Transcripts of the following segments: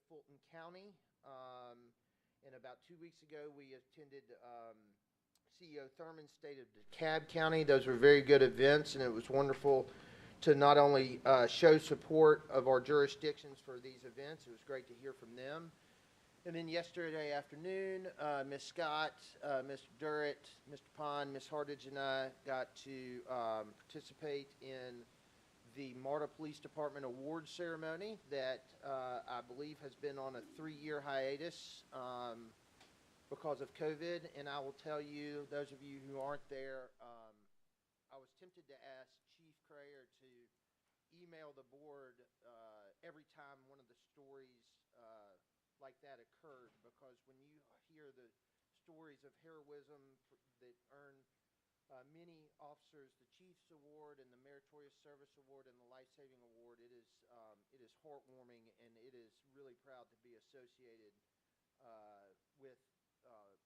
Fulton County. And about 2 weeks ago, we attended CEO Thurman's State of DeKalb County. Those were very good events, and it was wonderful to not only show support of our jurisdictions for these events. It was great to hear from them. And then yesterday afternoon, Ms. Scott, Mr. Durrett, Mr. Pond, Ms. Hardage, and I got to participate in the MARTA Police Department Awards ceremony that I believe has been on a 3-year hiatus because of COVID. And I will tell you, those of you who aren't there, I was tempted to ask Chief Crayer to email the board every time one of the stories like that occurred, because when you hear the stories of heroism that earn many officers the Chiefs Award and the Meritorious Service Award and the Life Saving Award, it is heartwarming, and it is really proud to be associated with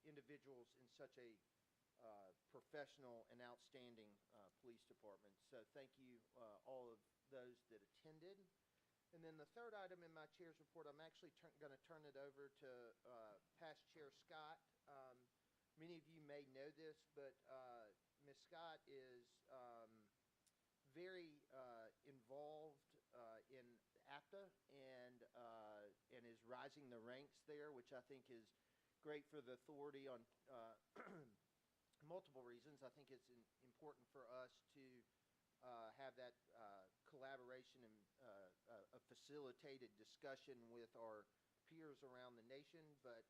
individuals in such a professional and outstanding police department. So thank you, all of those that attended. And then the third item in my chair's report, I'm actually going to turn it over to past Chair Scott. Many of you may know this, but Ms. Scott is very involved in APTA and is rising the ranks there, which I think is great for the authority on multiple reasons. I think it's important for us to have that collaboration and a facilitated discussion with our peers around the nation, but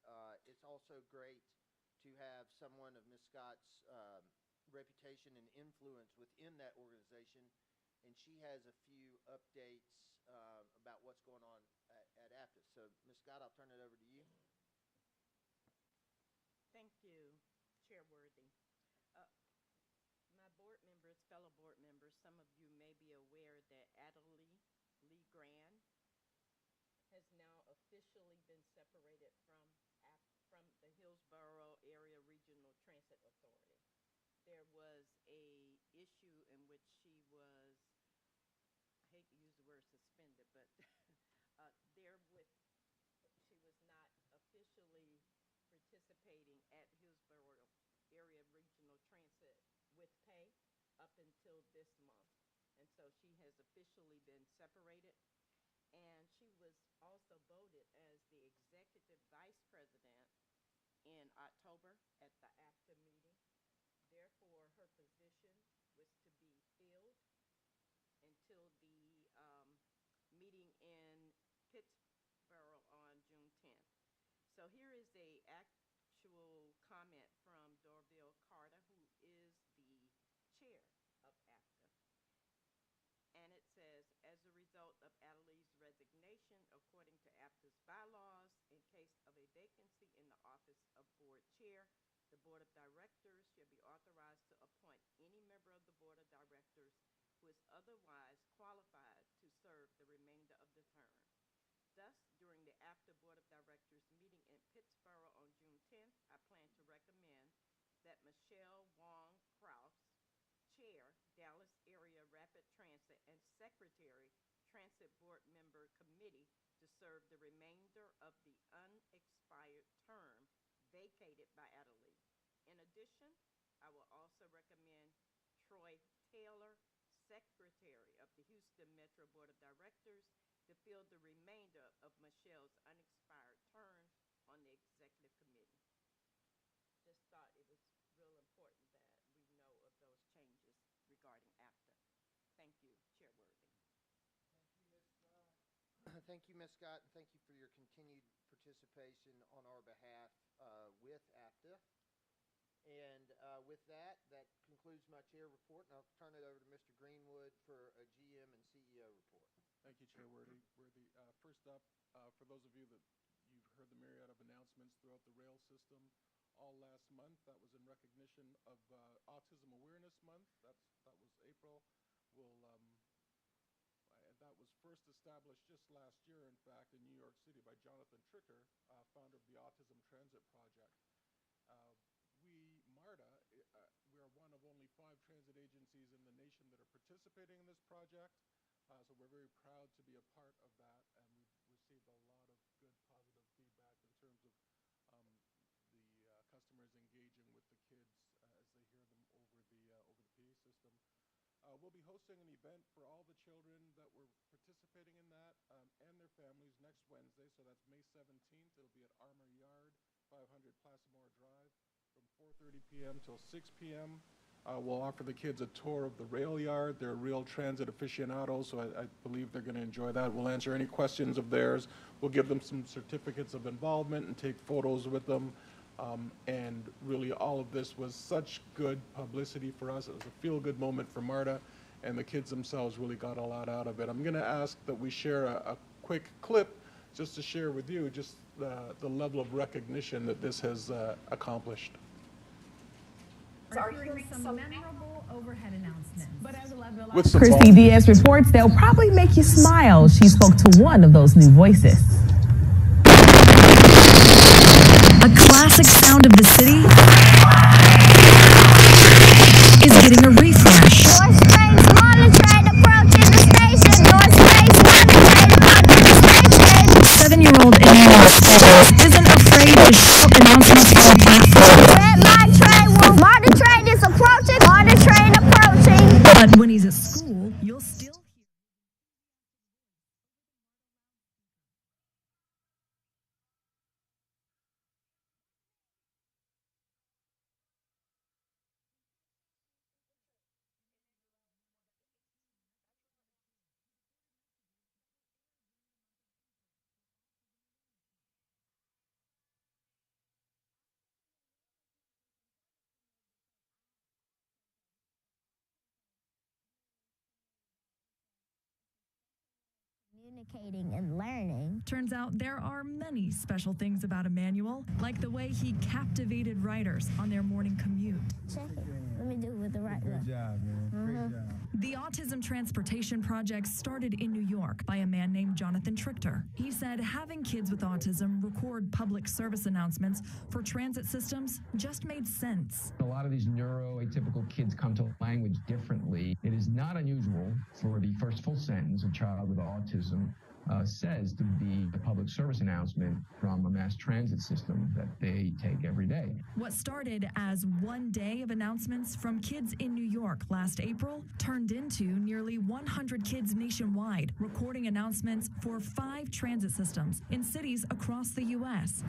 it's also great to have someone of Ms. Scott's reputation and influence within that organization, and she has a few updates about what's going on at APTA. So, Ms. Scott, I'll turn it over to you. Thank you, Chairworthy. My board members, fellow board members, some of you may be aware that Adelie Lee Grand has now officially been separated from the Hillsborough Area Regional Transit Authority. There was a issue in which she was, I hate to use the word suspended, but she was not officially participating at Hillsborough Area Regional Transit with pay up until this month. And so she has officially been separated. And she was also voted as the executive vice president in October at the APTA meeting. Therefore, her position was to be filled until the meeting in Pittsboro on June 10th. So here is a actual comment from Dorville Carter, who is the chair of APTA. And it says, as a result of Adelie's resignation, according to APTA's bylaws, in case of a vacancy in the office of board chair, the board of directors shall be authorized to appoint any member of the board of directors who is otherwise qualified to serve the remainder of the term. Thus, during the APTA Board of Directors meeting in Pittsboro on June 10th, I plan to recommend that Michelle Wong Krause, Chair, Dallas Area Rapid Transit, and Secretary, Transit Board Member Committee, to serve the remainder of the unexpired term vacated by Adelie. In addition, I will also recommend Troy Taylor, Secretary of the Houston Metro Board of Directors, to fill the remainder of Michelle's unexpired term on the executive committee. Just thought it was real important that we know of those changes regarding APTA. Thank you, Chairworthy. Thank you, Ms. Scott, and thank you for your continued participation on our behalf with APTA. And with that, that concludes my chair report, and I'll turn it over to Mr. Greenwood for a GM and CEO report. Thank you, Chairworthy. First up, for those of you that you've heard the myriad of announcements throughout the rail system all last month, that was in recognition of Autism Awareness Month. That was April. That was first established just last year, in fact, in New York City by Jonathan Tricker, founder of the Autism Transit Project. MARTA, we are one of only 5 transit agencies in the nation that are participating in this project. So we're very proud to be a part of that, and we've received a lot of good we'll be hosting an event for all the children that were participating in that and their families next Wednesday. So that's May 17th. It'll be at Armour Yard, 500 Plasamore Drive, from 4:30 p.m. till 6 p.m. We'll offer the kids a tour of the rail yard. They're real transit aficionados, so I believe they're going to enjoy that. We'll answer any questions of theirs. We'll give them some certificates of involvement and take photos with them. And really, all of this was such good publicity for us. It was a feel-good moment for MARTA, and the kids themselves really got a lot out of it. I'm going to ask that we share a quick clip just to share with you just the level of recognition that this has accomplished. Are hearing some memorable overhead announcements. But as 11 With some Christy Diaz reports they'll probably make you smile. She spoke to one of those new voices. A classic sound of the city is getting a refresh. North Space monitoring approaching the station. North Space monitoring approaching the station. 7-year-old Emmanuel isn't afraid to shout announcements from the platform. Red line train will. MARTA train is approaching. MARTA train approaching. But when he's at school, you'll still hear. Communicating and learning. Turns out there are many special things about Emmanuel, like the way he captivated riders on their morning commute. Check it. Let me do it with the right one. Good job, man. Great job. The Autism Transportation Project started in New York by a man named Jonathan Trichter. He said having kids with autism record public service announcements for transit systems just made sense. A lot of these neuroatypical kids come to language differently. It is not unusual for the first full sentence a child with autism says to be a public service announcement from a mass transit system that they take every day. What started as one day of announcements from kids in New York last April turned into nearly 100 kids nationwide, recording announcements for 5 transit systems in cities across the U.S.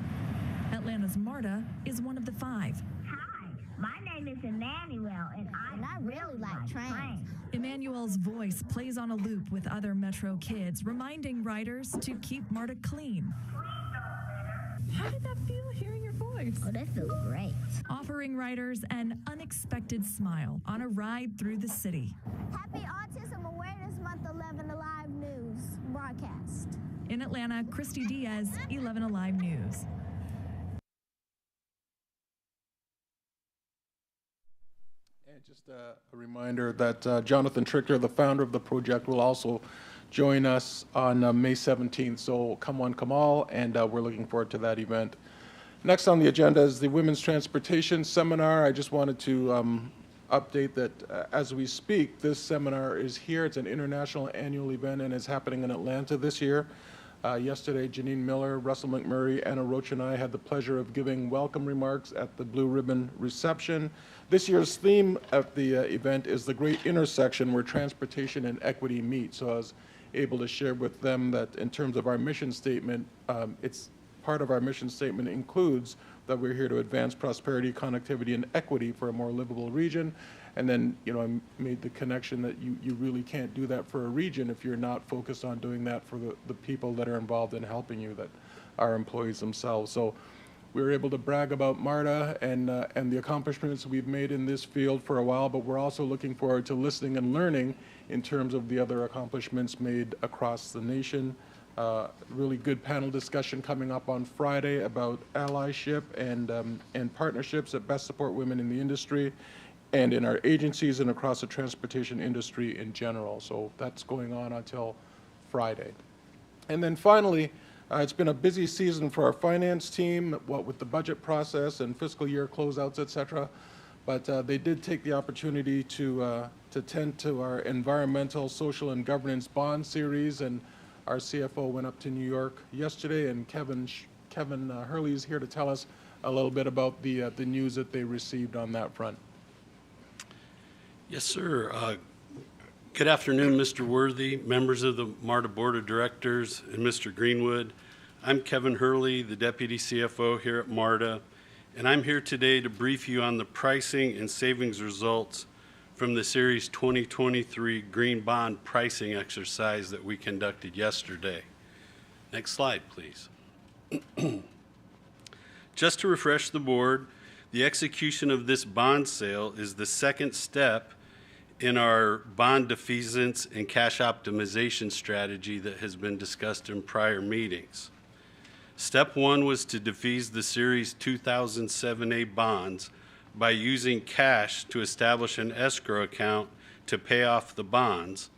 Atlanta's MARTA is one of the 5. Hi, my name is Emmanuel, and I really like trains. Emmanuel's voice plays on a loop with other Metro kids, reminding riders to keep MARTA clean. How did that feel hearing your voice? Oh, that feels great. Offering riders an unexpected smile on a ride through the city. Happy Autism Awareness Month 11 Alive News broadcast. In Atlanta, Christy Diaz, 11 Alive News. And just a reminder that Jonathan Trichter, the founder of the project, will also join us on May 17th. So come one, come all, and we're looking forward to that event. Next on the agenda is the Women's Transportation Seminar. I just wanted to update that as we speak, this seminar is here. It's an international annual event, and it's happening in Atlanta this year. Yesterday, Janine Miller, Russell McMurray, Anna Roach, and I had the pleasure of giving welcome remarks at the Blue Ribbon reception. This year's theme at the event is the great intersection where transportation and equity meet. So I was able to share with them that in terms of our mission statement, it's part of our mission statement includes that we're here to advance prosperity, connectivity, and equity for a more livable region. And then, you know, I made the connection that you really can't do that for a region if you're not focused on doing that for the people that are involved in helping you, that are employees themselves. So we were able to brag about MARTA and the accomplishments we've made in this field for a while, but we're also looking forward to listening and learning in terms of the other accomplishments made across the nation. Really good panel discussion coming up on Friday about allyship and partnerships that best support women in the industry and in our agencies and across the transportation industry in general. So that's going on until Friday. And then finally, it's been a busy season for our finance team, what with the budget process and fiscal year closeouts, et cetera. But they did take the opportunity to tend to our environmental, social, and governance bond series, and our CFO went up to New York yesterday, and Kevin Hurley is here to tell us a little bit about the news that they received on that front. Yes, sir. Good afternoon, Mr. Worthy, members of the MARTA Board of Directors, and Mr. Greenwood. I'm Kevin Hurley, the Deputy CFO here at MARTA, and I'm here today to brief you on the pricing and savings results from the Series 2023 Green Bond pricing exercise that we conducted yesterday. Next slide, please. Just to refresh the board, the execution of this bond sale is the second step in our bond defeasance and cash optimization strategy that has been discussed in prior meetings. Step one was to defease the Series 2007A bonds by using cash to establish an escrow account to pay off the bonds,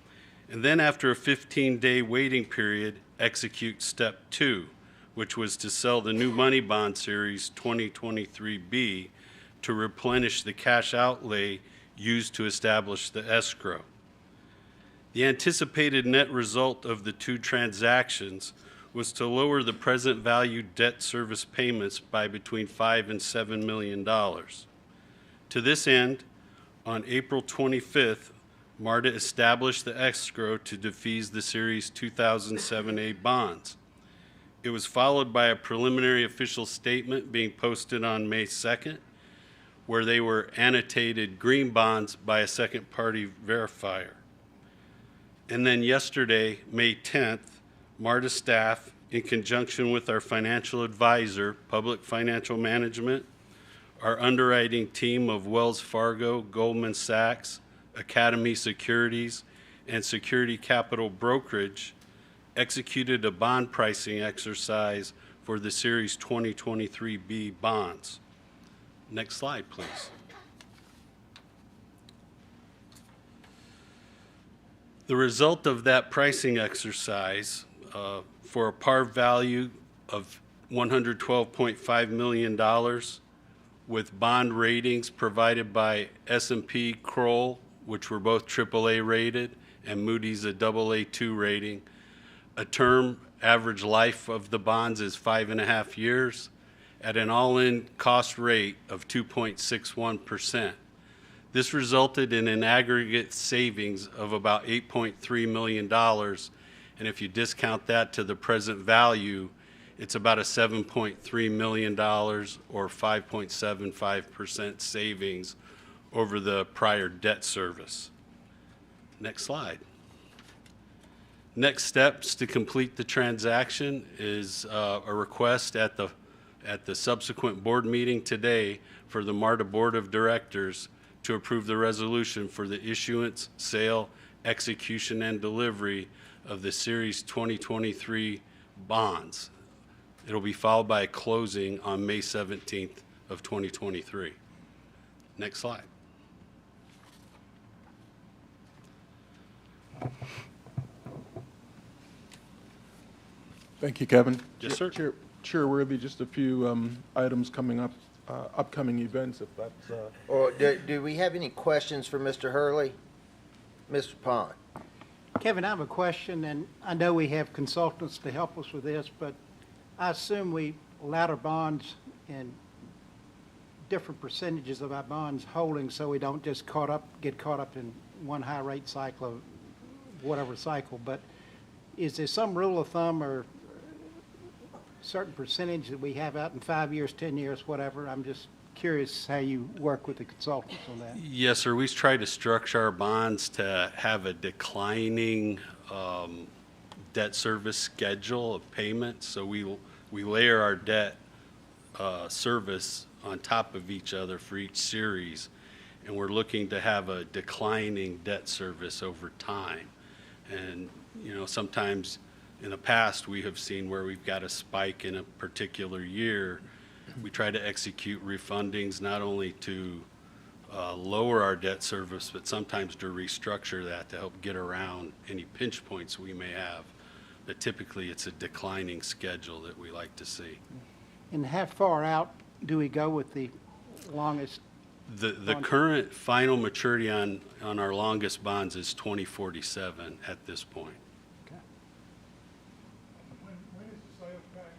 and then after a 15-day waiting period, execute step two, which was to sell the new money bond Series 2023B to replenish the cash outlay used to establish the escrow. The anticipated net result of the two transactions was to lower the present value debt service payments by between $5 and $7 million. To this end, on April 25th, MARTA established the escrow to defease the Series 2007A bonds. It was followed by a preliminary official statement being posted on May 2nd, where they were annotated green bonds by a second party verifier. And then yesterday, May 10th, MARTA staff, in conjunction with our financial advisor, Public Financial Management, our underwriting team of Wells Fargo, Goldman Sachs, Academy Securities, and Security Capital Brokerage, executed a bond pricing exercise for the Series 2023B bonds. Next slide, please. The result of that pricing exercise for a par value of $112.5 million with bond ratings provided by S&P, Kroll, which were both AAA rated, and Moody's a AA2 rating. A term average life of the bonds is 5.5 years at an all-in cost rate of 2.61%. This resulted in an aggregate savings of about $8.3 million, and if you discount that to the present value, it's about a $7.3 million or 5.75% savings over the prior debt service. Next slide. Next steps to complete the transaction is a request at the subsequent board meeting today for the MARTA Board of Directors to approve the resolution for the issuance, sale, execution, and delivery of the Series 2023 bonds. It'll be followed by a closing on May 17th of 2023. Next slide. Thank you, Kevin. Yes, sir. Chair Worthy, just a few items coming up, upcoming events, if that's... Or do we have any questions for Mr. Hurley? Mr. Pond? Kevin, I have a question, and I know we have consultants to help us with this, but I assume we ladder bonds in different percentages of our bonds holding so we don't just get caught up in one high rate cycle of whatever cycle. But is there some rule of thumb or certain percentage that we have out in 5 years, 10 years, whatever? I'm just curious how you work with the consultants on that. Yes, sir. We try to structure our bonds to have a declining debt service schedule of payments. So we layer our debt service on top of each other for each series, and we're looking to have a declining debt service over time. And sometimes in the past we have seen where we've got a spike in a particular year. We try to execute refundings not only to lower our debt service, but sometimes to restructure that to help get around any pinch points we may have. But typically it's a declining schedule that we like to see. And how far out do we go with the longest? The current final maturity on our longest bonds is 2047 at this point. Okay. When is the sales tax?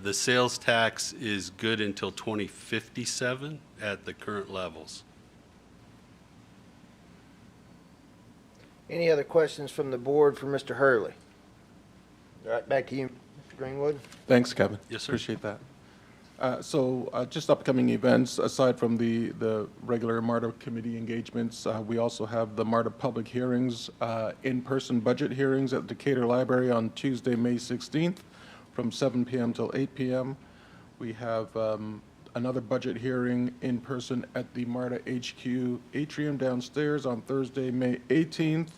The sales tax is good until 2057 at the current levels. Any other questions from the board for Mr. Hurley? All right, back to you, Mr. Greenwood. Thanks, Kevin. Yes, sir. Appreciate that. Just upcoming events, aside from the regular MARTA committee engagements, we also have the MARTA public hearings, in-person budget hearings at Decatur Library on Tuesday, May 16th from 7 p.m. till 8 p.m. We have another budget hearing in person at the MARTA HQ atrium downstairs on Thursday, May 18th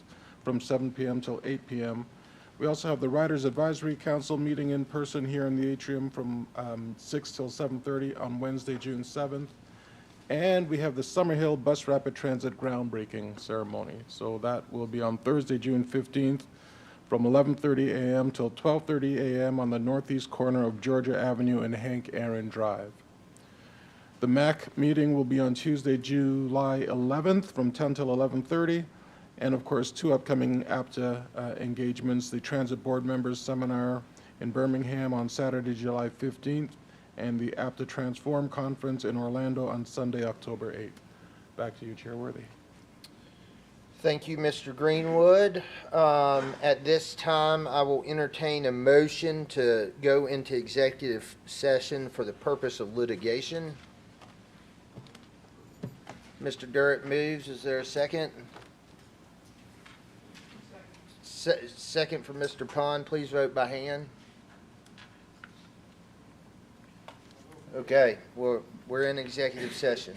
from 7 p.m. till 8 p.m. We also have the Riders Advisory Council meeting in person here in the atrium from 6 till 7:30 on Wednesday, June 7th. And we have the Summerhill Bus Rapid Transit groundbreaking ceremony. So that will be on Thursday, June 15th from 11:30 a.m. till 12:30 a.m. on the northeast corner of Georgia Avenue and Hank Aaron Drive. The MAC meeting will be on Tuesday, July 11th from 10 till 11:30. And of course, two upcoming APTA engagements, the Transit Board Members Seminar in Birmingham on Saturday, July 15th, and the APTA Transform Conference in Orlando on Sunday, October 8th. Back to you, Chairworthy. Thank you, Mr. Greenwood. At this time, I will entertain a motion to go into executive session for the purpose of litigation. Mr. Durrett moves. Is there a second? Second for Mr. Pond. Please vote by hand. Okay, we're in executive session.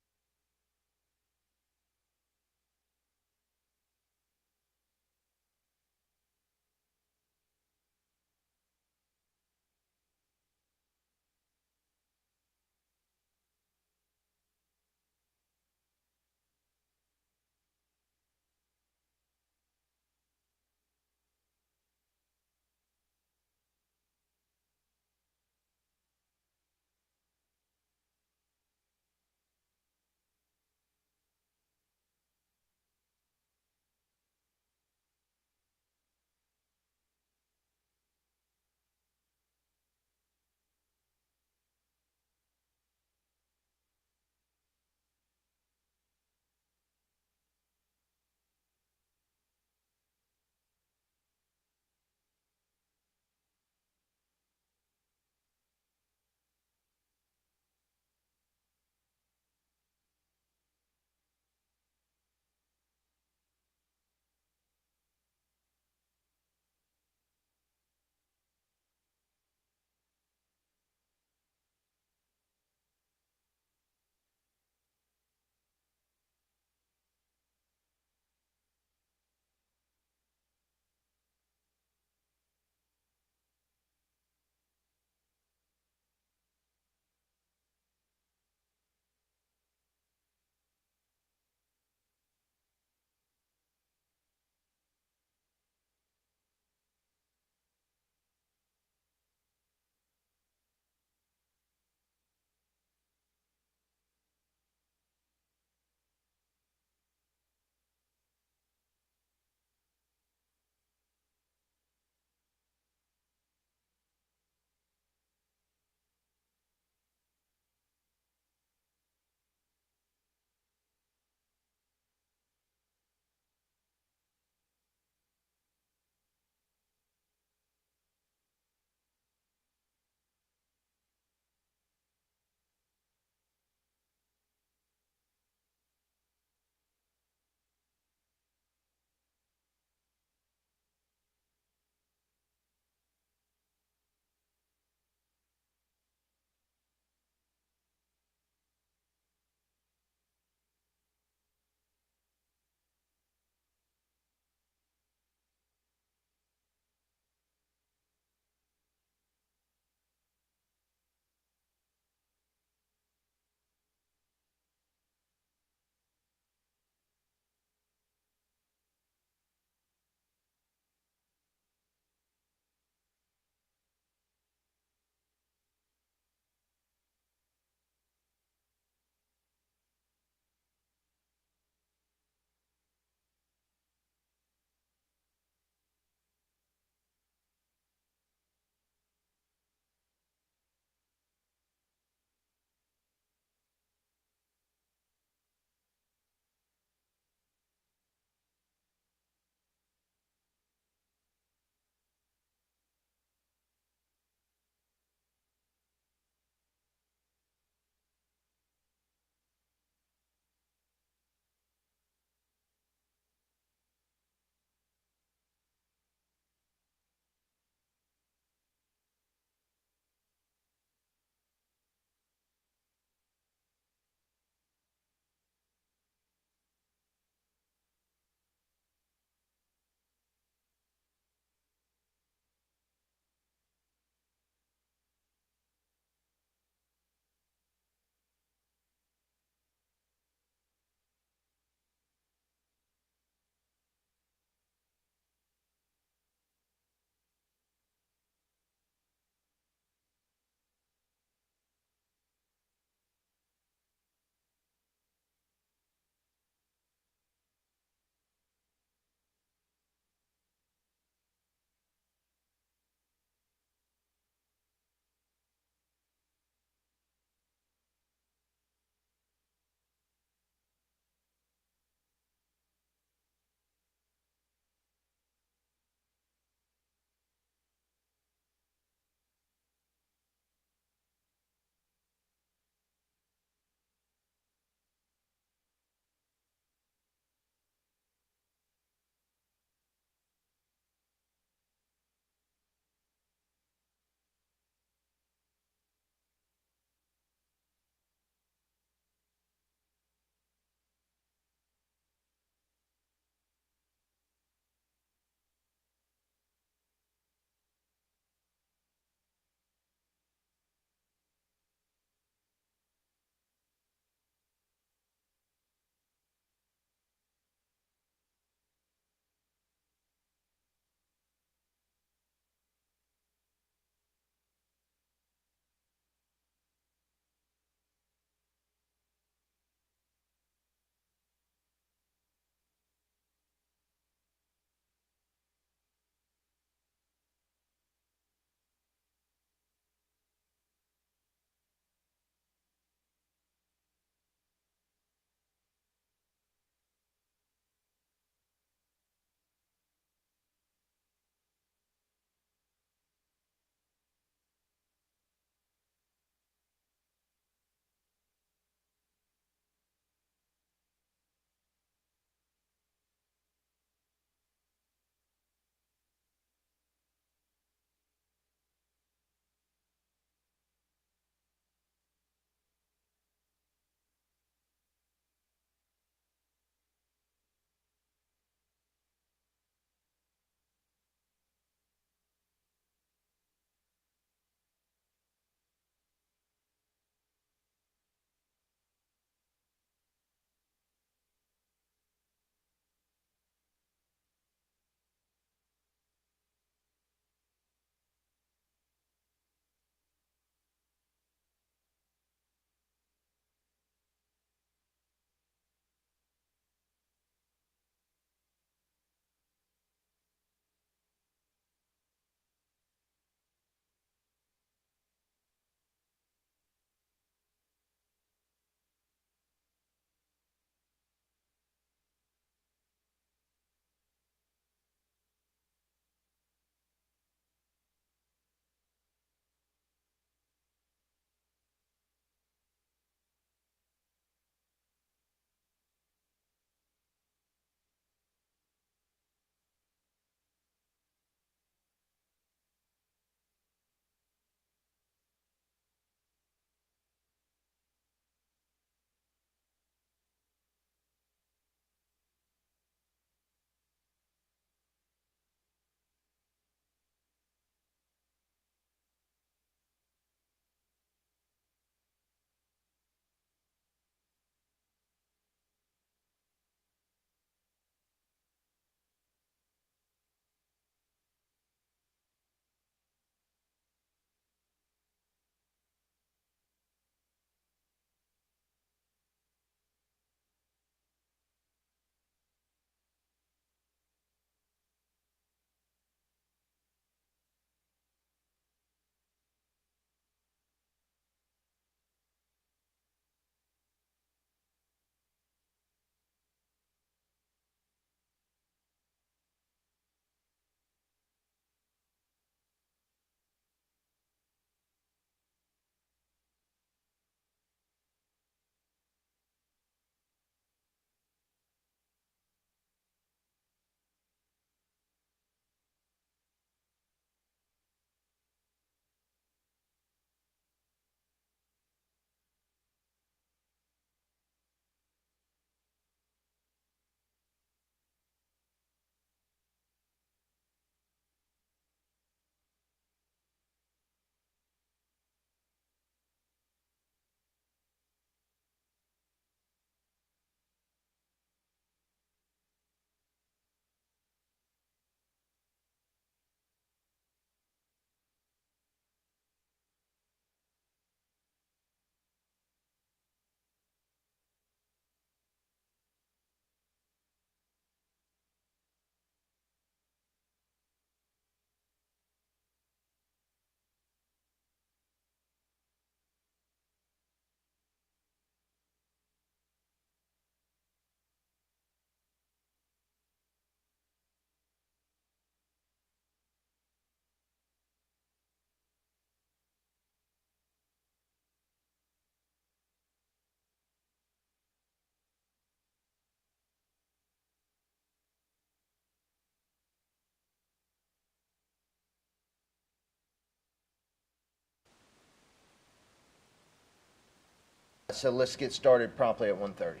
So let's get started promptly at 1:30.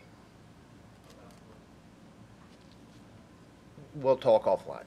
We'll talk offline.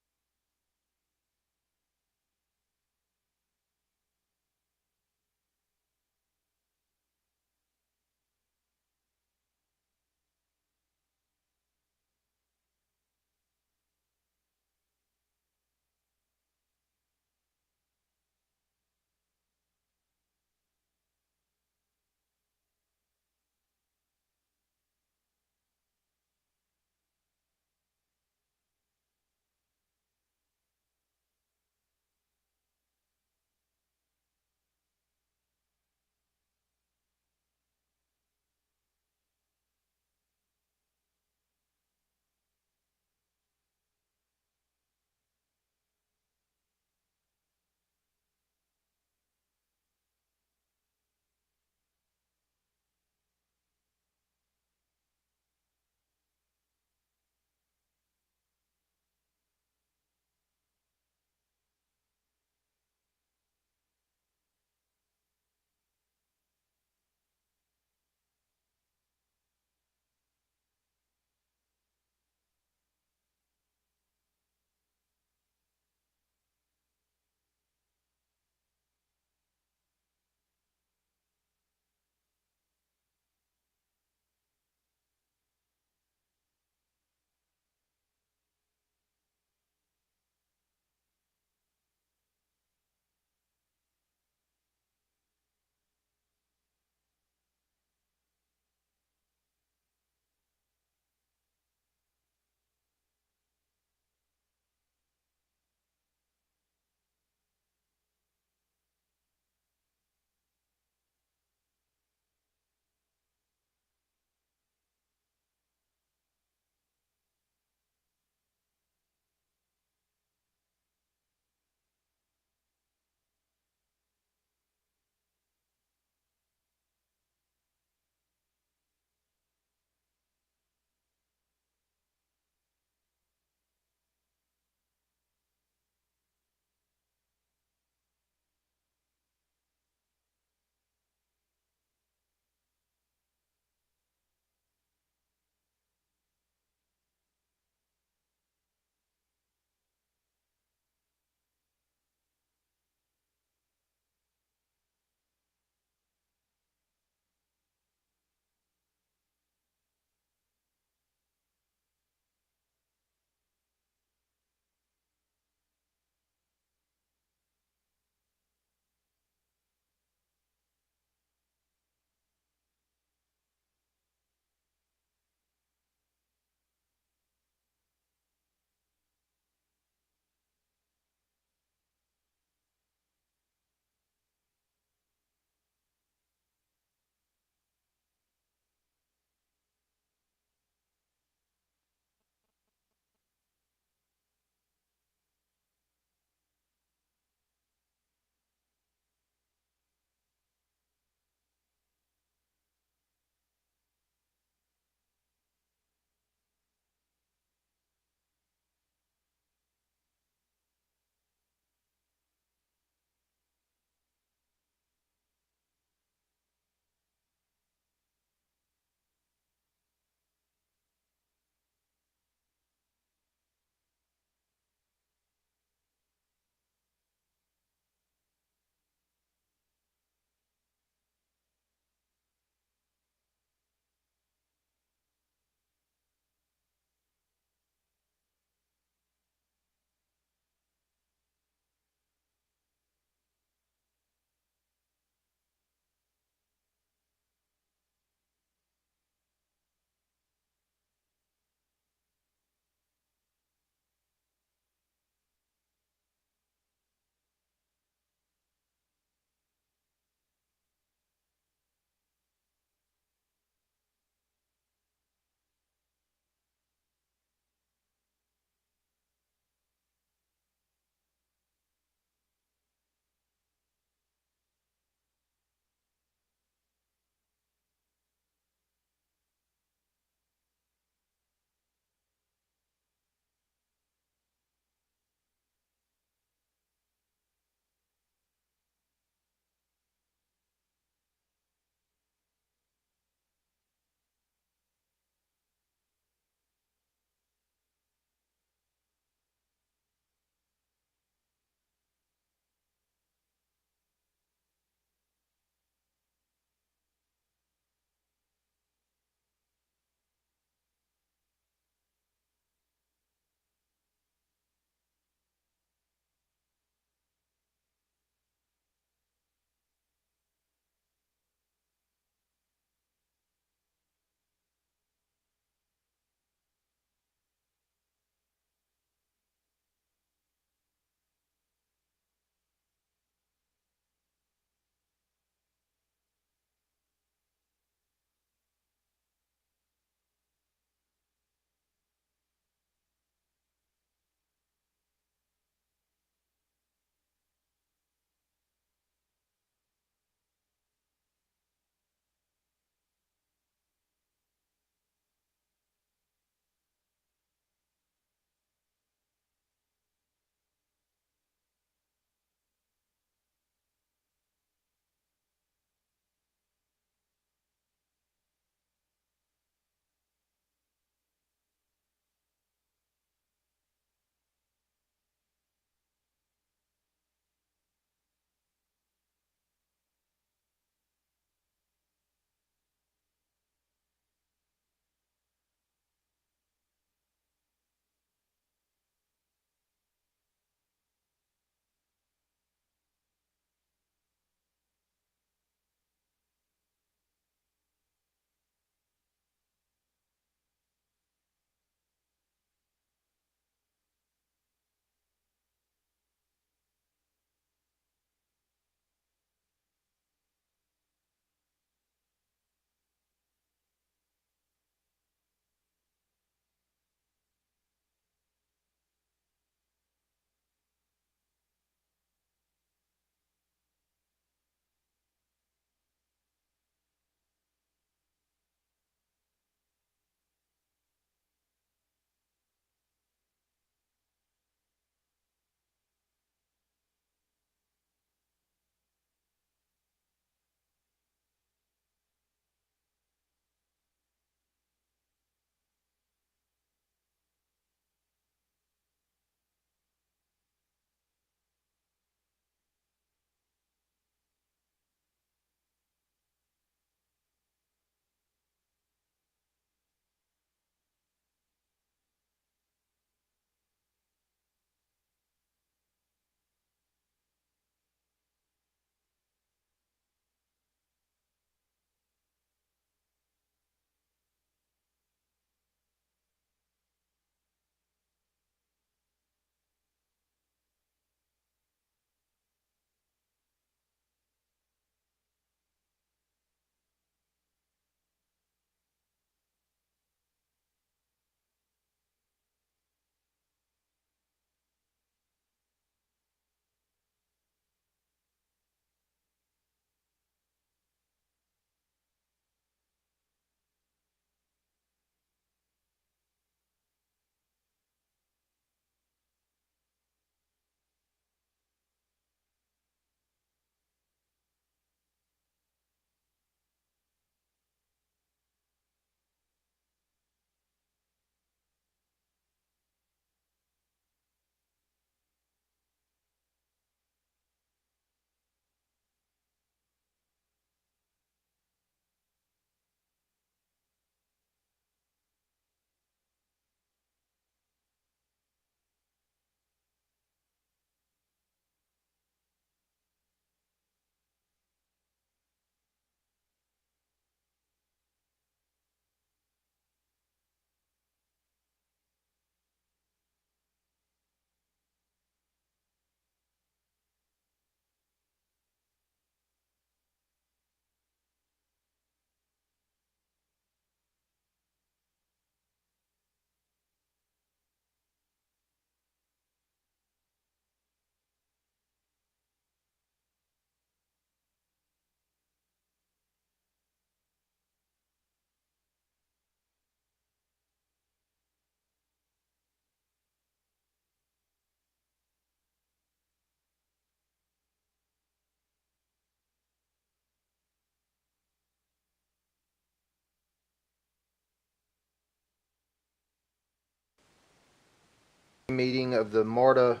meeting of the MARTA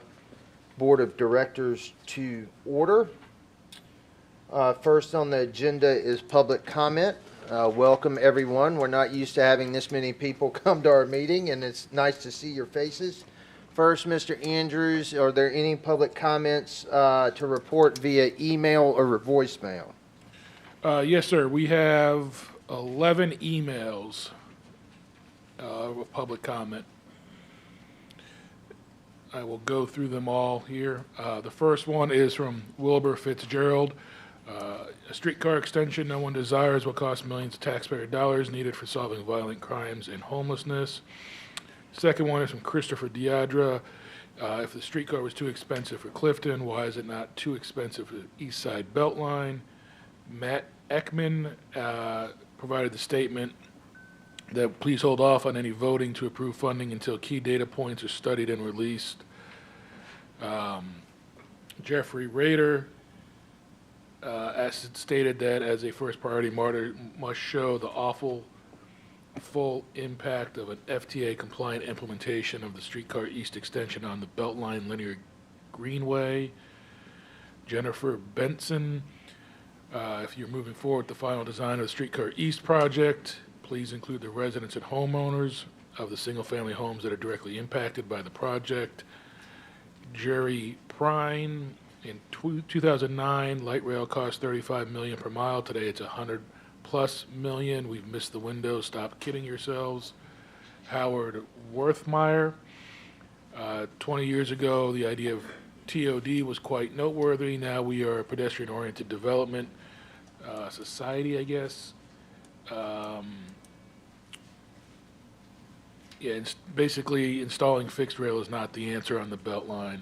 Board of Directors to order. First on the agenda is public comment. Welcome, everyone. We're not used to having this many people come to our meeting, and it's nice to see your faces. First, Mr. Andrews, are there any public comments to report via email or voicemail? Yes, sir. We have 11 emails with public comment. I will go through them all here. The first one is from Wilbur Fitzgerald. A streetcar extension no one desires will cost millions of taxpayer dollars needed for solving violent crimes and homelessness. Second one is from Christopher Diadra. If the streetcar was too expensive for Clifton, why is it not too expensive for the East Side Beltline? Matt Ekman provided the statement that please hold off on any voting to approve funding until key data points are studied and released. Jeffrey Rader stated that as a first priority, MARTA must show the full impact of an FTA-compliant implementation of the streetcar east extension on the Beltline Linear Greenway. Jennifer Benson, if you're moving forward with the final design of the streetcar east project, please include the residents and homeowners of the single-family homes that are directly impacted by the project. Jerry Prine, in 2009, light rail cost $35 million per mile. Today it's $100+ million. We've missed the window. Stop kidding yourselves. Howard Worthmeyer, 20 years ago, the idea of TOD was quite noteworthy. Now we are a pedestrian-oriented development society, I guess. Yeah, basically installing fixed rail is not the answer on the Beltline.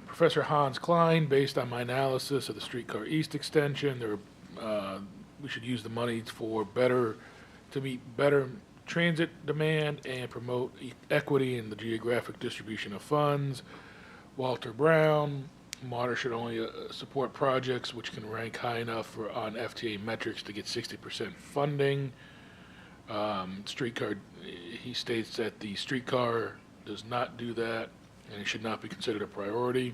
Professor Hans Klein, based on my analysis of the streetcar east extension, we should use the money to meet better transit demand and promote equity in the geographic distribution of funds. Walter Brown, MARTA should only support projects which can rank high enough on FTA metrics to get 60% funding. Streetcar, he states that the streetcar does not do that and it should not be considered a priority.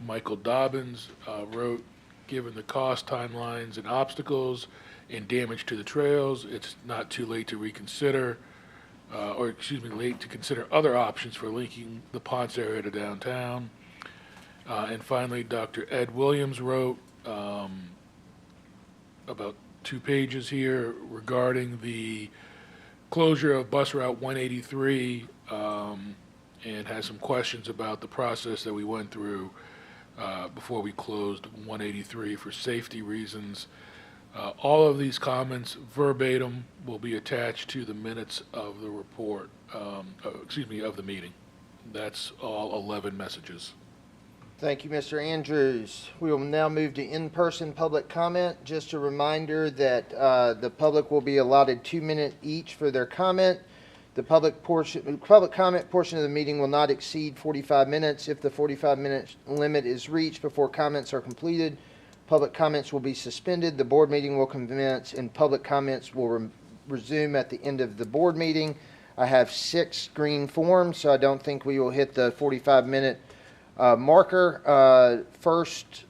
Michael Dobbins wrote, given the cost, timelines, and obstacles and damage to the trails, it's not too late to reconsider, late to consider other options for linking the Ponce area to downtown. And finally, Dr. Ed Williams wrote about 2 pages here regarding the closure of bus route 183 and has some questions about the process that we went through before we closed 183 for safety reasons. All of these comments verbatim will be attached to the minutes of the report, of the meeting. That's all 11 messages. Thank you, Mr. Andrews. We will now move to in-person public comment. Just a reminder that the public will be allotted 2 minutes each for their comment. The public comment portion of the meeting will not exceed 45 minutes. If the 45-minute limit is reached before comments are completed, public comments will be suspended. The board meeting will commence, and public comments will resume at the end of the board meeting. I have 6 green forms, so I don't think we will hit the 45-minute marker. First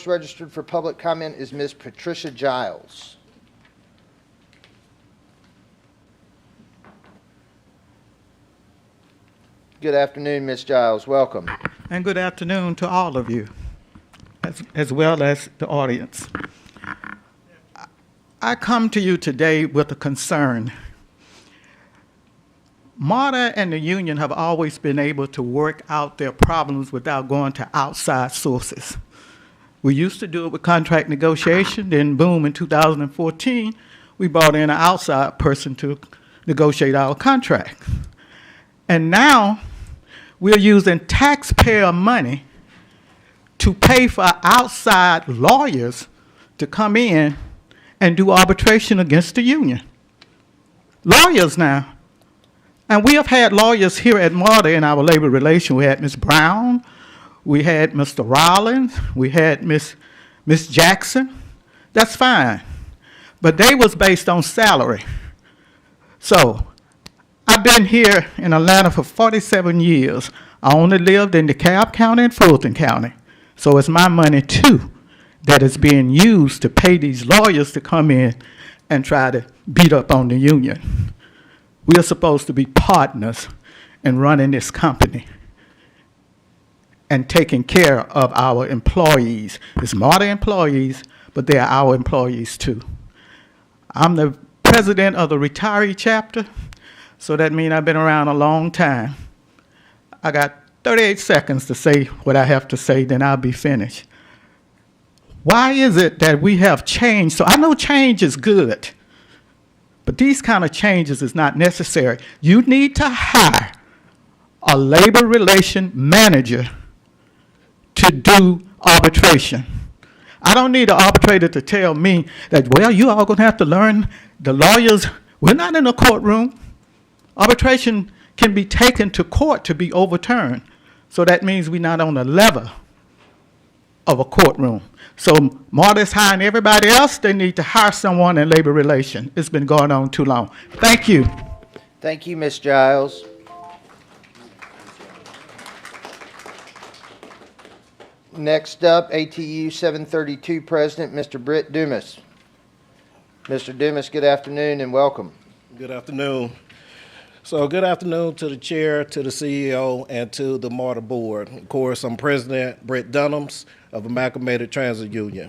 registered for public comment is Ms. Patricia Giles. Good afternoon, Ms. Giles. Welcome. And good afternoon to all of you, as well as the audience. I come to you today with a concern. MARTA and the union have always been able to work out their problems without going to outside sources. We used to do it with contract negotiation, then boom, in 2014, we brought in an outside person to negotiate our contract. And now we're using taxpayer money to pay for outside lawyers to come in and do arbitration against the union. Lawyers now. And we have had lawyers here at MARTA in our labor relations. We had Ms. Brown, we had Mr. Rollins, we had Ms. Jackson. That's fine. But they was based on salary. So I've been here in Atlanta for 47 years. I only lived in DeKalb County and Fulton County. So it's my money, too, that is being used to pay these lawyers to come in and try to beat up on the union. We are supposed to be partners in running this company and taking care of our employees. It's MARTA employees, but they are our employees, too. I'm the president of the retiree chapter, so that means I've been around a long time. I got 38 seconds to say what I have to say, then I'll be finished. Why is it that we have change? So I know change is good, but these kind of changes is not necessary. You need to hire a labor relation manager to do arbitration. I don't need an arbitrator to tell me that, well, you all going to have to learn the lawyers. We're not in a courtroom. Arbitration can be taken to court to be overturned. So that means we're not on the level of a courtroom. So MARTA's hiring everybody else. They need to hire someone in labor relation. It's been going on too long. Thank you. Thank you, Ms. Giles. Next up, ATU 732 President, Mr. Britt Dumas. Mr. Dumas, good afternoon and welcome. Good afternoon. So good afternoon to the chair, to the CEO, and to the MARTA board. Of course, I'm President Britt Dunhams of Amalgamated Transit Union.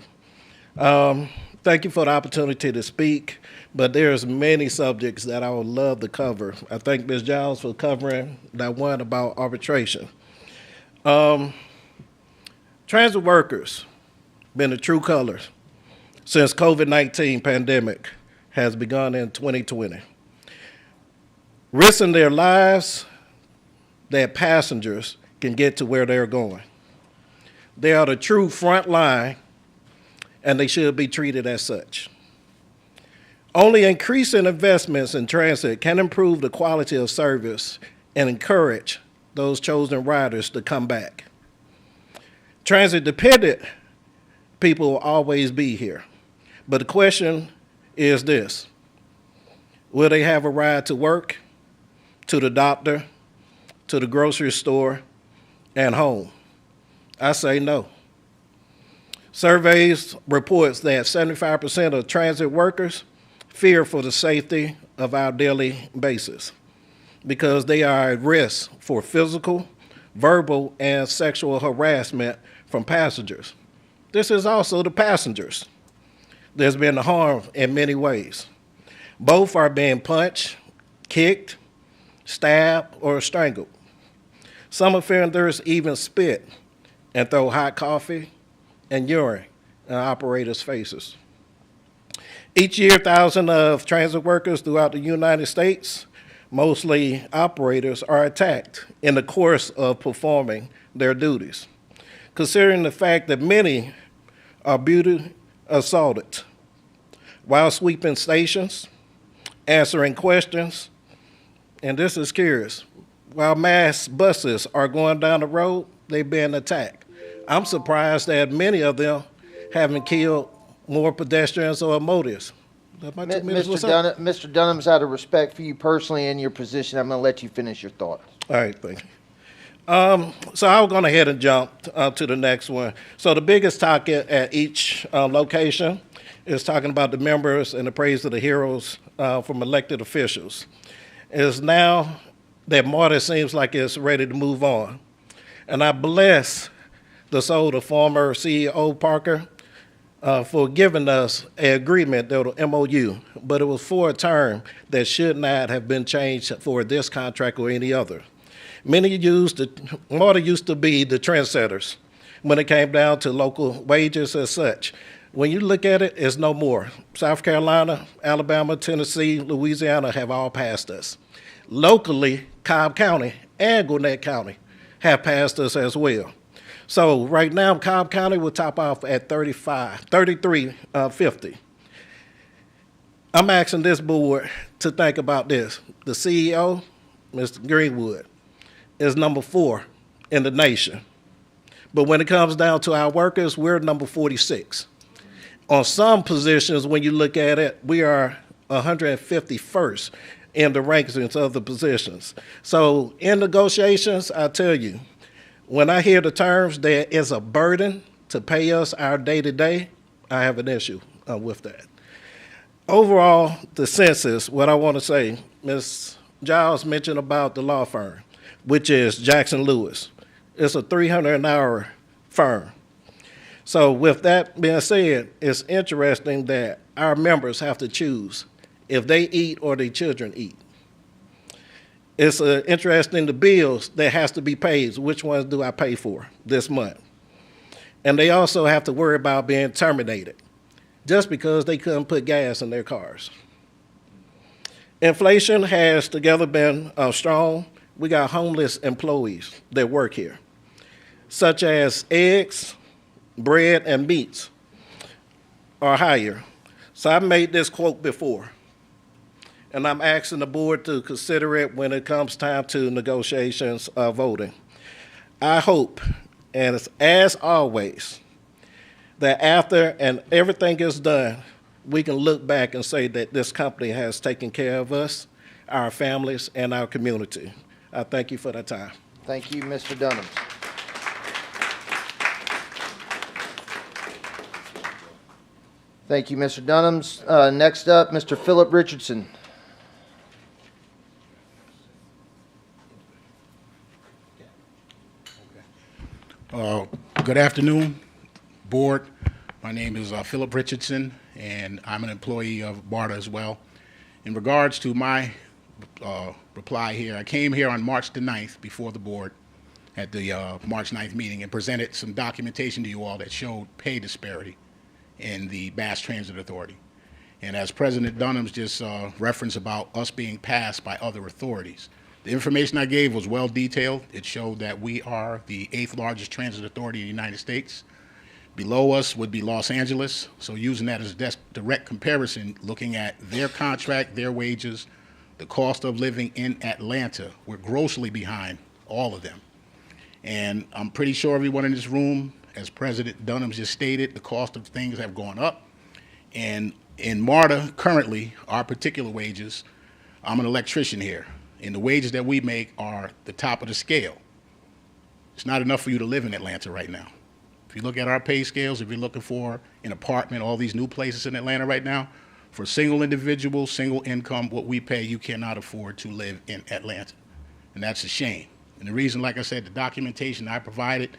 Thank you for the opportunity to speak, but there's many subjects that I would love to cover. I thank Ms. Giles for covering that one about arbitration. Transit workers been the true colors since COVID-19 pandemic has begun in 2020. Risking their lives that passengers can get to where they're going. They are the true front line, and they should be treated as such. Only increasing investments in transit can improve the quality of service and encourage those chosen riders to come back. Transit-dependent people will always be here, but the question is this: will they have a ride to work, to the doctor, to the grocery store, and home? I say no. Surveys reports that 75% of transit workers fear for the safety of our daily basis because they are at risk for physical, verbal, and sexual harassment from passengers. This is also the passengers. There's been harm in many ways. Both are being punched, kicked, stabbed, or strangled. Some offenders even spit and throw hot coffee and urine in operators' faces. Each year, thousands of transit workers throughout the United States, mostly operators, are attacked in the course of performing their duties. Considering the fact that many are brutally assaulted while sweeping stations, answering questions, and this is curious, while mass buses are going down the road, they've been attacked. I'm surprised that many of them haven't killed more pedestrians or motorists. Mr. Dunham's, out of respect for you personally and your position, I'm going to let you finish your thoughts. All right, thank you. So I'll go ahead and jump to the next one. So the biggest topic at each location is talking about the members and the praise of the heroes from elected officials. It is now that MARTA seems like it's ready to move on. And I bless the soul of former CEO Parker for giving us an agreement, the MOU, but it was for a term that should not have been changed for this contract or any other. MARTA used to be the trendsetters when it came down to local wages as such. When you look at it, it's no more. South Carolina, Alabama, Tennessee, Louisiana have all passed us. Locally, Cobb County and Gwinnett County have passed us as well. So right now, Cobb County will top off at $33.50. I'm asking this board to think about this. The CEO, Mr. Greenwood, is number 4 in the nation. But when it comes down to our workers, we're number 46. On some positions, when you look at it, we are 151st in the rankings of the positions. So in negotiations, I tell you, when I hear the terms, there is a burden to pay us our day-to-day, I have an issue with that. Overall, the census, what I want to say, Ms. Giles mentioned about the law firm, which is Jackson Lewis. It's a 300-hour firm. So with that being said, it's interesting that our members have to choose if they eat or their children eat. It's interesting, the bills that has to be paid, which ones do I pay for this month? And they also have to worry about being terminated just because they couldn't put gas in their cars. Inflation has together been strong. We got homeless employees that work here, such as eggs, bread, and meats are higher. So I made this quote before, and I'm asking the board to consider it when it comes time to negotiations voting. I hope, and as always, that after and everything is done, we can look back and say that this company has taken care of us, our families, and our community. I thank you for the time. Thank you, Mr. Dunham. Thank you, Mr. Dunham. Next up, Mr. Philip Richardson. Good afternoon, board. My name is Philip Richardson, and I'm an employee of MARTA as well. In regards to my reply here, I came here on March the 9th before the board at the March 9th meeting and presented some documentation to you all that showed pay disparity in the Mass Transit Authority. And as President Dunham's just referenced about us being passed by other authorities, the information I gave was well detailed. It showed that we are the 8th largest transit authority in the United States. Below us would be Los Angeles. So using that as a direct comparison, looking at their contract, their wages, the cost of living in Atlanta, we're grossly behind all of them. And I'm pretty sure everyone in this room, as President Dunham just stated, the cost of things have gone up. And in MARTA, currently, our particular wages, I'm an electrician here, and the wages that we make are the top of the scale. It's not enough for you to live in Atlanta right now. If you look at our pay scales, if you're looking for an apartment, all these new places in Atlanta right now, for a single individual, single income, what we pay, you cannot afford to live in Atlanta. And that's a shame. And the reason, like I said, the documentation I provided,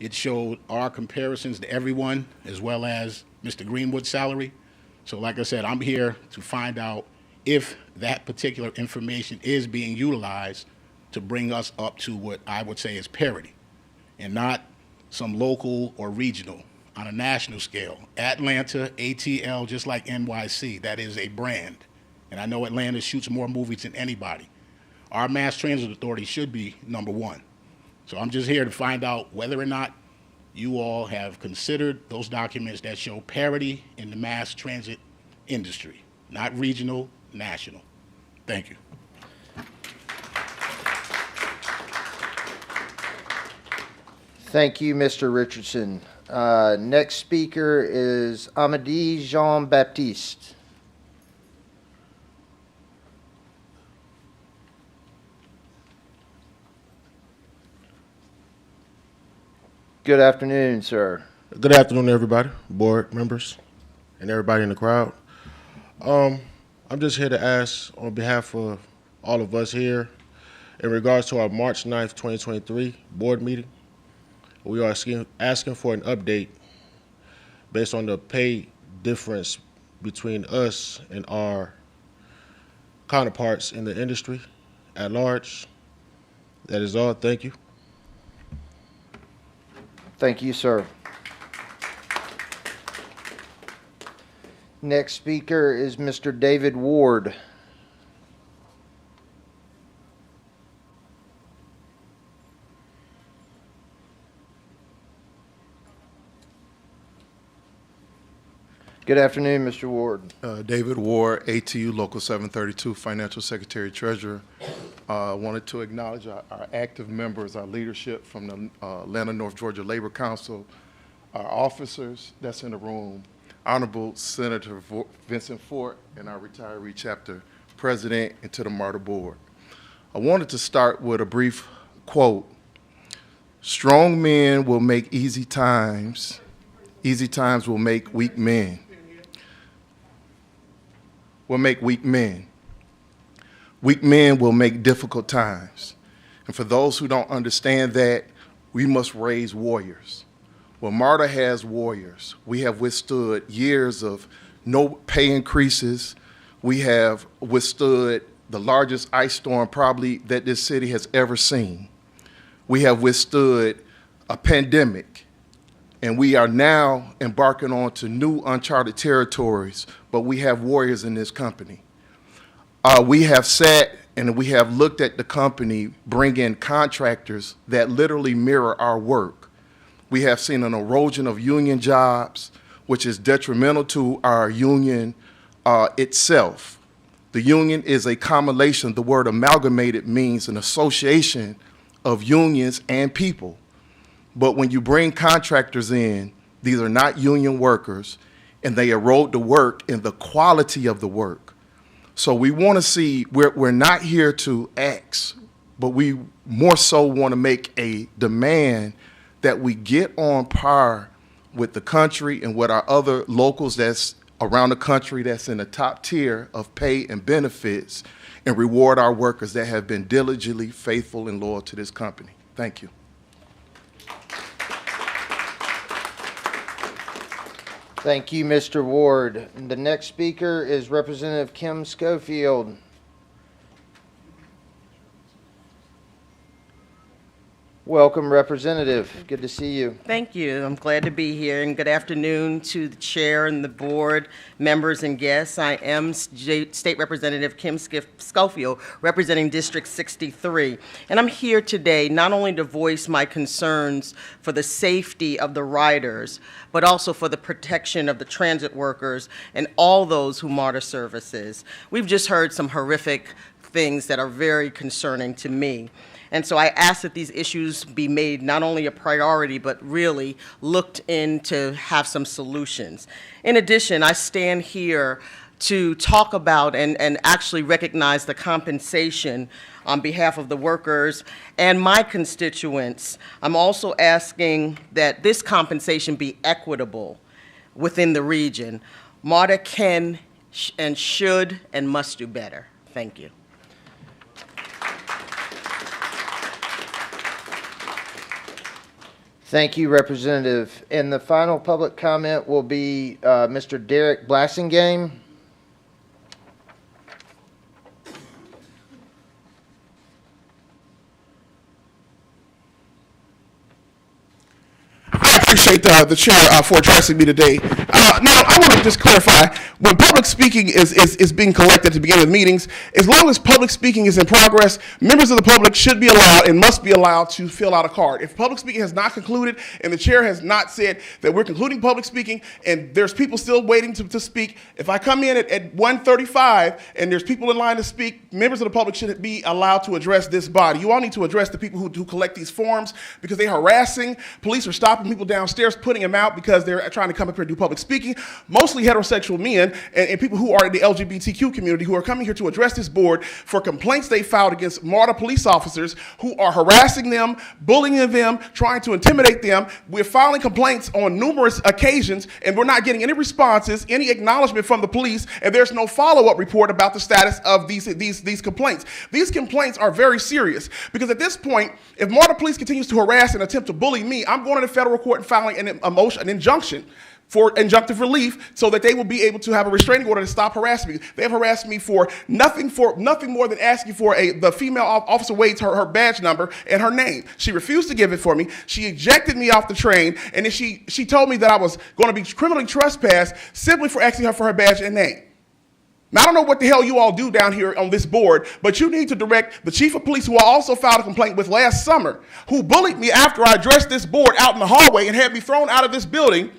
it showed our comparisons to everyone, as well as Mr. Greenwood's salary. So like I said, I'm here to find out if that particular information is being utilized to bring us up to what I would say is parity, and not some local or regional. On a national scale, Atlanta, ATL, just like NYC, that is a brand. And I know Atlanta shoots more movies than anybody. Our Mass Transit Authority should be #1. So I'm just here to find out whether or not you all have considered those documents that show parity in the mass transit industry, not regional, national. Thank you. Thank you, Mr. Richardson. Next speaker is Amadi Jean-Baptiste. Good afternoon, sir. Good afternoon, everybody, board members, and everybody in the crowd. I'm just here to ask on behalf of all of us here, in regards to our March 9th, 2023 board meeting, we are asking for an update based on the pay difference between us and our counterparts in the industry at large. That is all. Thank you. Thank you, sir. Next speaker is Mr. David Ward. Good afternoon, Mr. Ward. David Ward, ATU Local 732, Financial Secretary Treasurer. Wanted to acknowledge our active members, our leadership from the Atlanta North Georgia Labor Council, our officers that's in the room, Honorable Senator Vincent Fort, and our retiree chapter president, and to the MARTA board. I wanted to start with a brief quote. Strong men will make easy times will make weak men. Weak men will make difficult times. And for those who don't understand that, we must raise warriors. Well, MARTA has warriors. We have withstood years of no pay increases. We have withstood the largest ice storm probably that this city has ever seen. We have withstood a pandemic, and we are now embarking on to new uncharted territories, but we have warriors in this company. We have sat and we have looked at the company bring in contractors that literally mirror our work. We have seen an erosion of union jobs, which is detrimental to our union itself. The union is a combination. The word amalgamated means an association of unions and people. But when you bring contractors in, these are not union workers, and they erode the work and the quality of the work. So we want to see, we're not here to ask, but we more so want to make a demand that we get on par with the country and with our other locals that's around the country that's in the top tier of pay and benefits, and reward our workers that have been diligently faithful and loyal to this company. Thank you. Thank you, Mr. Ward. The next speaker is Representative Kim Schofield. Welcome, Representative. Good to see you. Thank you. I'm glad to be here, and good afternoon to the chair and the board, members and guests. I am State Representative Kim Schofield, representing District 63, and I'm here today not only to voice my concerns for the safety of the riders, but also for the protection of the transit workers and all those who MARTA services. We've just heard some horrific things that are very concerning to me. And so I ask that these issues be made not only a priority, but really looked in to have some solutions. In addition, I stand here to talk about and actually recognize the compensation on behalf of the workers and my constituents. I'm also asking that this compensation be equitable within the region. MARTA can and should and must do better. Thank you. Thank you, Representative. And the final public comment will be Mr. Derek Blassingame. I appreciate the chair for addressing me today. Now, I want to just clarify, when public speaking is being collected at the beginning of meetings, as long as public speaking is in progress, members of the public should be allowed and must be allowed to fill out a card. If public speaking has not concluded and the chair has not said that we're concluding public speaking and there's people still waiting to speak, if I come in at 1:35 and there's people in line to speak, members of the public should be allowed to address this body. You all need to address the people who collect these forms because they're harassing. Police are stopping people downstairs, putting them out because they're trying to come up here and do public speaking, mostly heterosexual men and people who are in the LGBTQ community who are coming here to address this board for complaints they filed against MARTA police officers who are harassing them, bullying them, trying to intimidate them. We're filing complaints on numerous occasions, and we're not getting any responses, any acknowledgement from the police, and there's no follow-up report about the status of these complaints. These complaints are very serious because at this point, if MARTA police continues to harass and attempt to bully me, I'm going to the federal court and filing an injunction for injunctive relief so that they will be able to have a restraining order to stop harassing me. They have harassed me for nothing more than asking for the female officer Wade's her badge number and her name. She refused to give it for me. She ejected me off the train, and then she told me that I was going to be criminally trespassed simply for asking her for her badge and name. Now, I don't know what the hell you all do down here on this board, but you need to direct the chief of police, who I also filed a complaint with last summer, who bullied me after I addressed this board out in the hallway and had me thrown out of this building.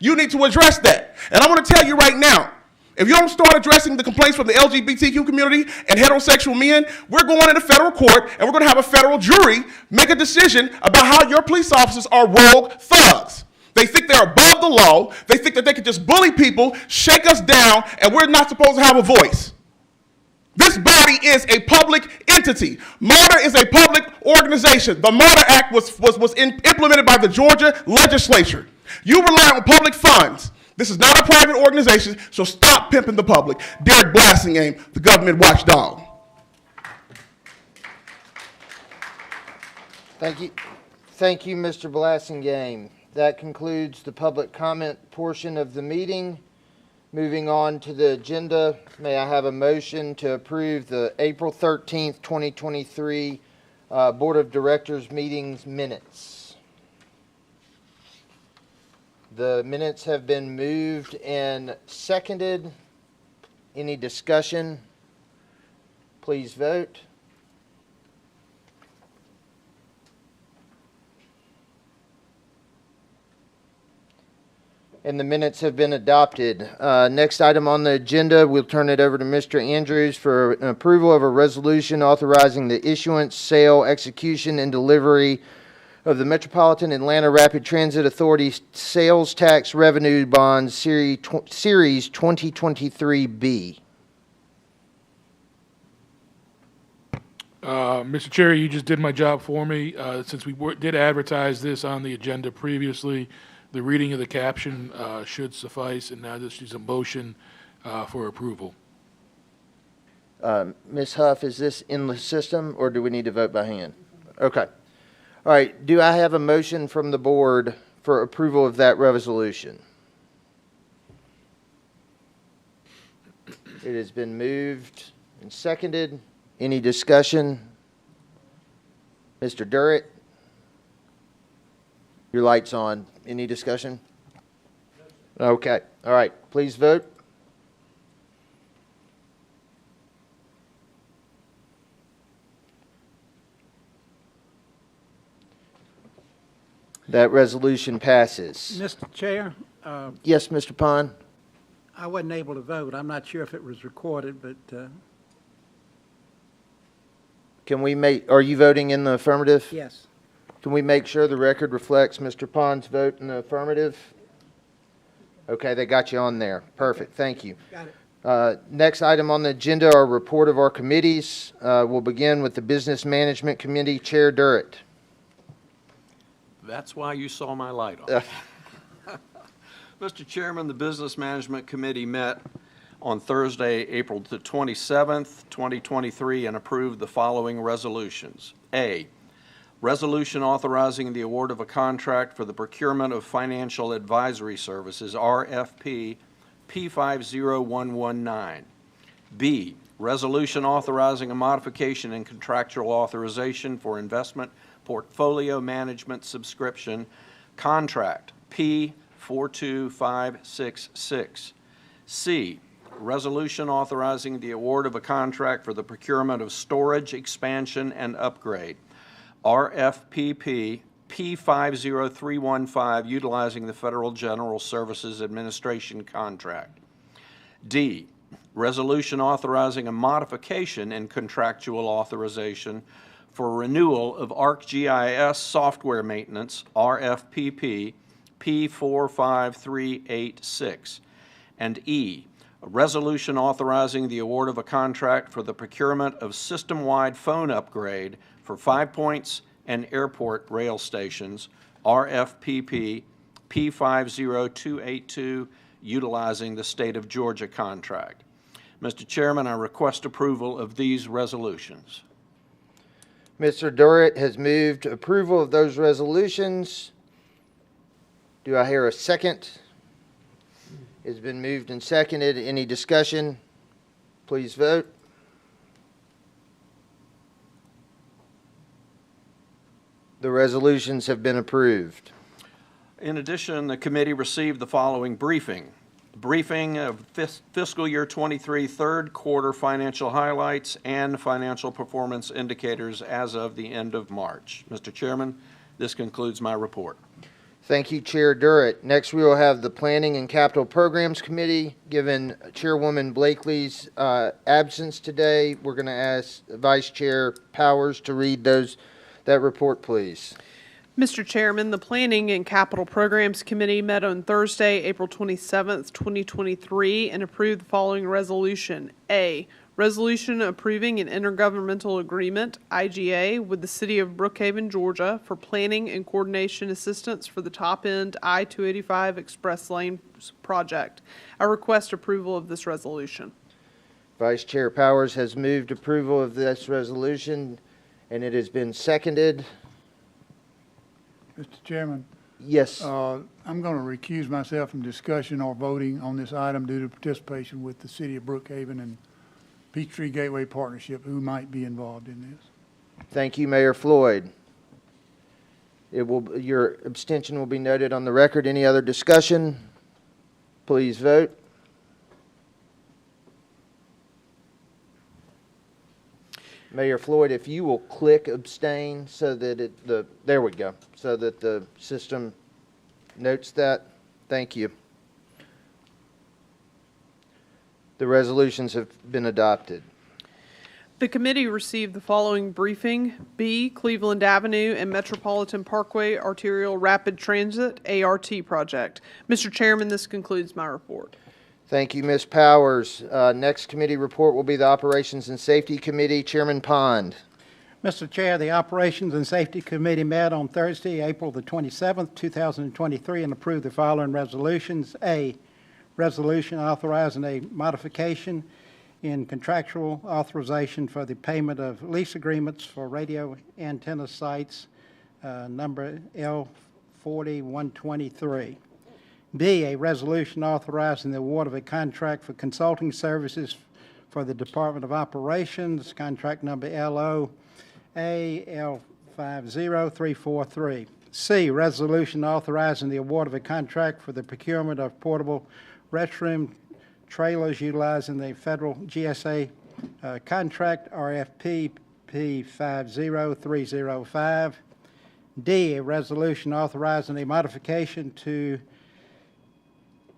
You need to address that. And I want to tell you right now, if you don't start addressing the complaints from the LGBTQ community and heterosexual men, we're going into federal court and we're going to have a federal jury make a decision about how your police officers are rogue thugs. They think they're above the law. They think that they can just bully people, shake us down, and we're not supposed to have a voice. This body is a public entity. MARTA is a public organization. The MARTA Act was implemented by the Georgia legislature. You rely on public funds. This is not a private organization, so stop pimping the public. Derek Blassingame, the government watchdog. Thank you. Thank you, Mr. Blassingame. That concludes the public comment portion of the meeting. Moving on to the agenda, may I have a motion to approve the April 13th, 2023 Board of Directors meetings minutes? The minutes have been moved and seconded. Any discussion? Please vote. And the minutes have been adopted. Next item on the agenda, we'll turn it over to Mr. Andrews for an approval of a resolution authorizing the issuance, sale, execution, and delivery of the Metropolitan Atlanta Rapid Transit Authority Sales Tax Revenue Bonds Series 2023B. Mr. Chair, you just did my job for me. Since we did advertise this on the agenda previously, the reading of the caption should suffice, and now this is a motion for approval. Ms. Huff, is this in the system, or do we need to vote by hand? Okay. All right. Do I have a motion from the board for approval of that resolution? It has been moved and seconded. Any discussion? Mr. Durrett? Your light's on. Any discussion? Okay. All right. Please vote. That resolution passes. Mr. Chair? Yes, Mr. Pond? I wasn't able to vote. I'm not sure if it was recorded, but Can we make, are you voting in the affirmative? yes. Can we make sure the record reflects Mr. Pond's vote in the affirmative? Okay, they got you on there. Perfect, thank you. Got it. Next item on the agenda are report of our committees. We'll begin with the Business Management Committee, Chair Durrett. That's why you saw my light on. Mr. Chairman, the Business Management Committee met on Thursday, April the 27th, 2023, and approved the following resolutions. A, resolution authorizing the award of a contract for the procurement of financial advisory services, RFP P50119. B, resolution authorizing a modification in contractual authorization for investment portfolio management subscription contract P42566. C, resolution authorizing the award of a contract for the procurement of storage expansion and upgrade RFPP P50315, utilizing the Federal General Services Administration contract. D, resolution authorizing a modification in contractual authorization for renewal of ArcGIS software maintenance, RFPP P45386. And E, a resolution authorizing the award of a contract for the procurement of system-wide phone upgrade for 5 Points and Airport rail stations, RFPP P50282, utilizing the State of Georgia contract. Mr. Chairman, I request approval of these resolutions. Mr. Durrett has moved approval of those resolutions. Do I hear a second? It's been moved and seconded. Any discussion? Please vote. The resolutions have been approved. In addition, the committee received the following briefing. Briefing of fiscal year 23 third quarter financial highlights and financial performance indicators as of the end of March. Mr. Chairman, this concludes my report. Thank you, Chair Durrett. Next, we will have the Planning and Capital Programs Committee. Given Chairwoman Blakely's absence today, we're going to ask Vice Chair Powers to read that report, please. Mr. Chairman, the Planning and Capital Programs Committee met on Thursday, April 27th, 2023, and approved the following resolution. A, resolution approving an intergovernmental agreement, IGA, with the City of Brookhaven, Georgia, for planning and coordination assistance for the top-end I-285 Express Lane project. I request approval of this resolution. Vice Chair Powers has moved approval of this resolution, and it has been seconded. Mr. Chairman? Yes. I'm going to recuse myself from discussion or voting on this item due to participation with the City of Brookhaven and Peachtree Gateway Partnership, who might be involved in this. Thank you, Mayor Floyd. Your abstention will be noted on the record. Any other discussion? Please vote. Mayor Floyd, if you will click abstain so that there we go, so that the system notes that. Thank you. The resolutions have been adopted. The committee received the following briefing. B, Cleveland Avenue and Metropolitan Parkway Arterial Rapid Transit, ART project. Mr. Chairman, this concludes my report. Thank you, Ms. Powers. Next committee report will be the Operations and Safety Committee. Chairman Pond. Mr. Chair, the Operations and Safety Committee met on Thursday, April the 27th, 2023, and approved the following resolutions. A, resolution authorizing a modification in contractual authorization for the payment of lease agreements for radio antenna sites, number L4123. B, a resolution authorizing the award of a contract for consulting services for the Department of Operations, contract number LOA-L50343. C, resolution authorizing the award of a contract for the procurement of portable restroom trailers utilizing the federal GSA contract RFP P50305. D, a resolution authorizing a modification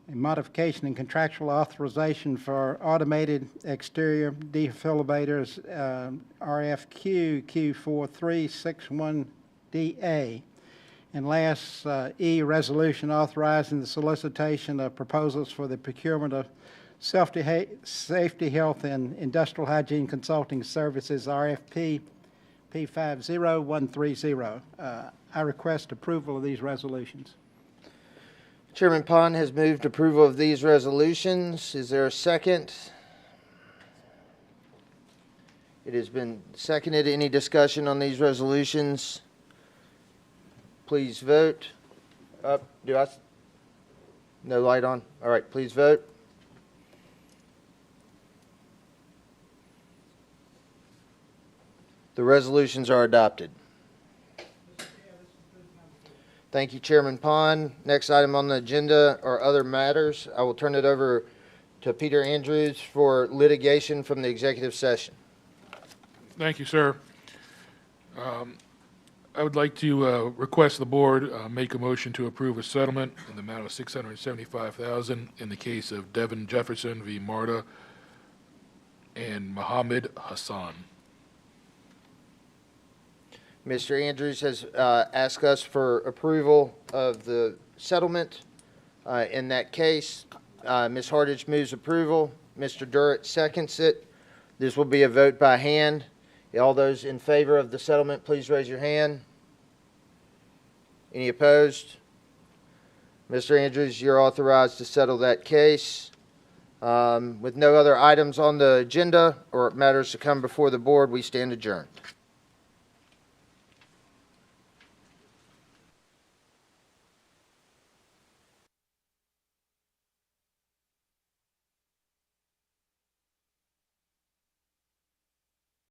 in contractual authorization for automated exterior defibrillators, RFQ Q4361DA. And last, E, resolution authorizing the solicitation of proposals for the procurement of safety, health, and industrial hygiene consulting services, RFP P50130. I request approval of these resolutions. Chairman Pond has moved approval of these resolutions. Is there a second? It has been seconded. Any discussion on these resolutions? Please vote. No light on? All right, please vote. The resolutions are adopted. Thank you, Chairman Pond. Next item on the agenda are other matters. I will turn it over to Peter Andrews for litigation from the executive session. Thank you, sir. I would like to request the board make a motion to approve a settlement in the amount of $675,000 in the case of Devin Jefferson v. MARTA and Mohammed Hassan. Mr. Andrews has asked us for approval of the settlement. In that case, Ms. Hardage moves approval. Mr. Durrett seconds it. This will be a vote by hand. All those in favor of the settlement, please raise your hand. Any opposed? Mr. Andrews, you're authorized to settle that case. With no other items on the agenda or matters to come before the board, we stand adjourned.